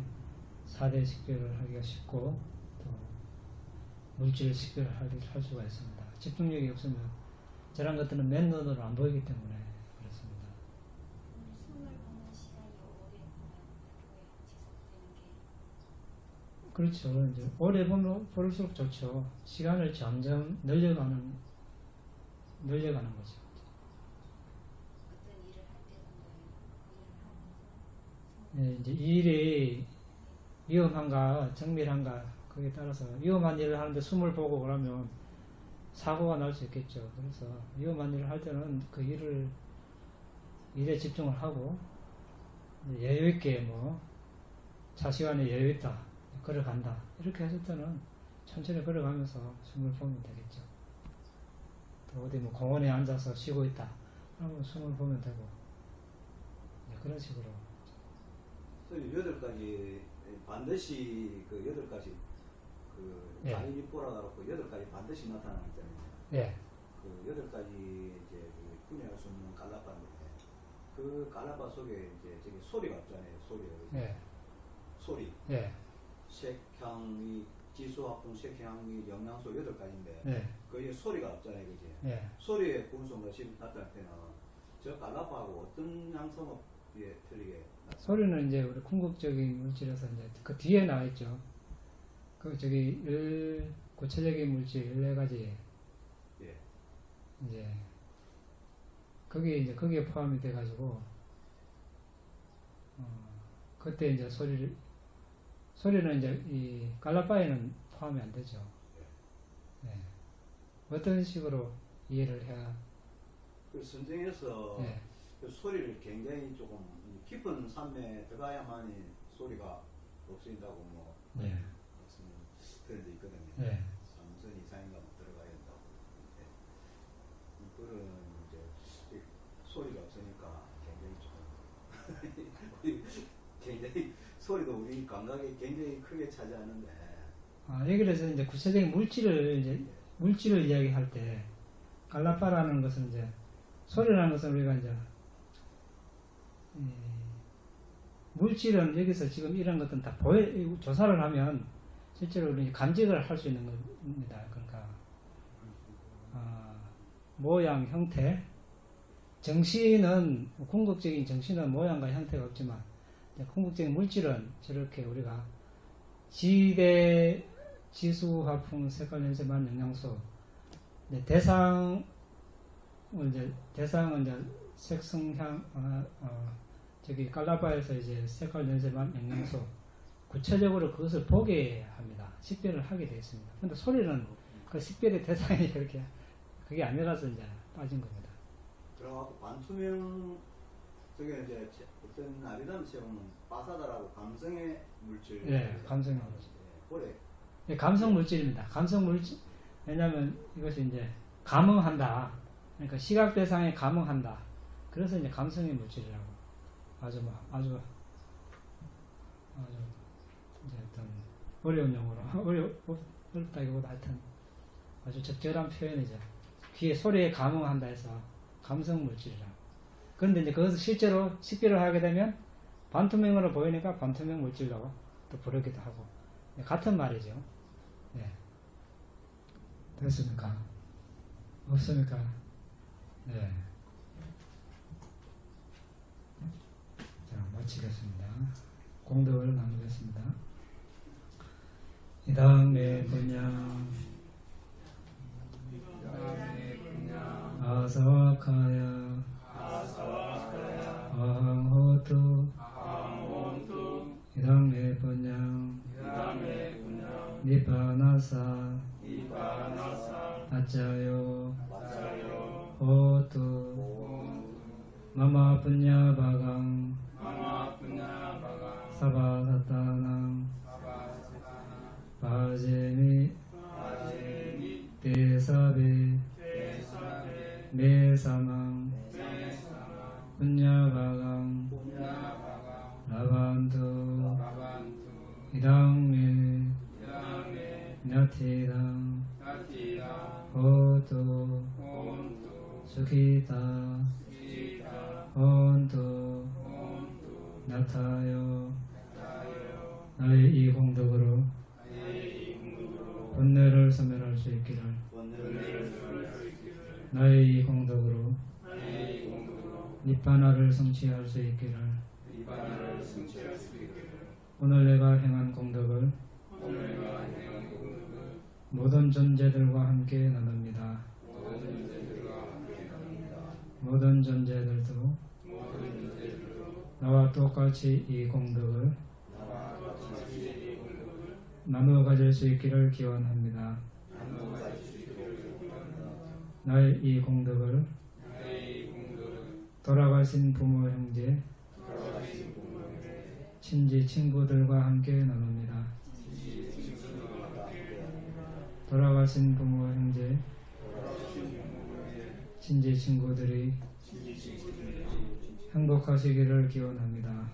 4대 식별을 하기가 쉽고 또 물질 식별을 할 수가 있습니다. 집중력이 없으면 저런 것들은 맨눈으로 안 보이기 때문에 그렇습니다. 숨을 보는 시간이 오래 지속되는 게 그렇죠. 이제 오래 볼수록 좋죠. 시간을 점점 늘려가는 늘려가는 거죠. 어떤 일을 할 때도 일을 하면서 이제 이 일이 위험한가 정밀한가 거기에 따라서 위험한 일을 하는데 숨을 보고 그러면 사고가 날 수 있겠죠. 그래서 위험한 일을 할 때는 그 일에 집중을 하고 여유 있게 뭐 차시간에 여유 있다 걸어간다 이렇게 했을 때는 천천히 걸어가면서 숨을 보면 되겠죠. 또 어디 뭐 공원에 앉아서 쉬고 있다 그러면 숨을 보면 되고 그런 식으로. 선생님 8가지 반드시 그 8가지 그 예. 자이리포라 그렇고 8가지 반드시 나타나는 때문에 예. 그 8가지 이제 그 분야할 수 없는 깔라바인데 그 깔라바 속에 이제 저기 소리가 없잖아요. 소리가 예. 소리, 예. 색향이 지수화풍, 색향이 영양소 8가지인데 예. 거기에 소리가 없잖아요. 그지? 예. 소리의 분석과 지금 나타날 때는 저 깔라바하고 어떤 양성업에 틀리게 소리는 이제 우리 궁극적인 물질에서 이제 그 뒤에 나와 있죠. 그 저기 구체적인 물질 14가지 예. 이제 거기에 포함이 돼가지고 그때 이제 소리는 이제 이 깔라바에는 포함이 안 되죠. 네. 어떤 식으로 이해를 해야? 그 선정에서 네. 그 소리를 굉장히 조금 깊은 산매에 들어가야만이 소리가 없어진다고 뭐 네. 무슨 그런 데 있거든요. 네. 3선 이상인가 뭐 들어가야 된다고 그러는데 그런 이제 소리가 없으니까 굉장히 조금 굉장히 소리도 우리 감각에 굉장히 크게 차지하는데 여기를 해서 이제 구체적인 물질을 이야기할 때 깔라바라는 것은 이제 소리라는 것은 우리가 이제 물질은 여기서 지금 이런 것들은 다 조사를 하면 실제로 우리 감지를 할 수 있는 겁니다. 그러니까 모양, 형태, 정신은 궁극적인 정신은 모양과 형태가 없지만 궁극적인 물질은 저렇게 우리가 지대, 지수, 화풍, 색깔, 냄새, 맛, 영양소 대상은 이제 색성향 저기 깔라바에서 이제 색깔, 냄새, 맛, 영양소 구체적으로 그것을 보게 합니다. 식별을 하게 되어 있습니다. 근데 소리는 그 식별의 대상이 그렇게 그게 아니라서 이제 빠진 겁니다. 그래갖고 반투명 저게 이제 어떤 아리담 체험은 바사다라고 감성의 물질. 예, 감성의 물질. 그래. 예, 감성 물질입니다. 감성 물질. 왜냐하면 이것이 이제 감흥한다. 그러니까 시각 대상에 감흥한다. 그래서 이제 감성의 물질이라고 아주 이제 어떤 어려운 용어로 어렵다기보다 하여튼 아주 적절한 표현이죠. 귀에 소리에 감흥한다 해서 감성 물질이라고. 그런데 이제 그것을 실제로 식별을 하게 되면 반투명으로 보이니까 반투명 물질로 또 부르기도 하고 같은 말이죠. 네. 됐습니까? 없습니까? 네. 자, 마치겠습니다. 공덕을 나누겠습니다. 이당내 분양 아사와카야 아항호투 이당내 분양 니파나사 아짜요 호투 마마 분야바강 사바사타낭 바제미 대사베 메사망 분야바강 라반투 이당메 나티당 호투 수키타 혼투 나타요 나의 이 공덕으로 번뇌를 소멸할 수 있기를 나의 이 공덕으로 니빠나를 성취할 수 있기를 오늘 내가 행한 공덕을 모든 존재들과 함께 나눕니다. 모든 존재들도 나와 똑같이 이 공덕을 나누어 가질 수 있기를 기원합니다. 나의 이 공덕을 돌아가신 부모 형제 친지 친구들과 함께 나눕니다. 돌아가신 부모 형제 친지 친구들이 행복하시기를 기원합니다.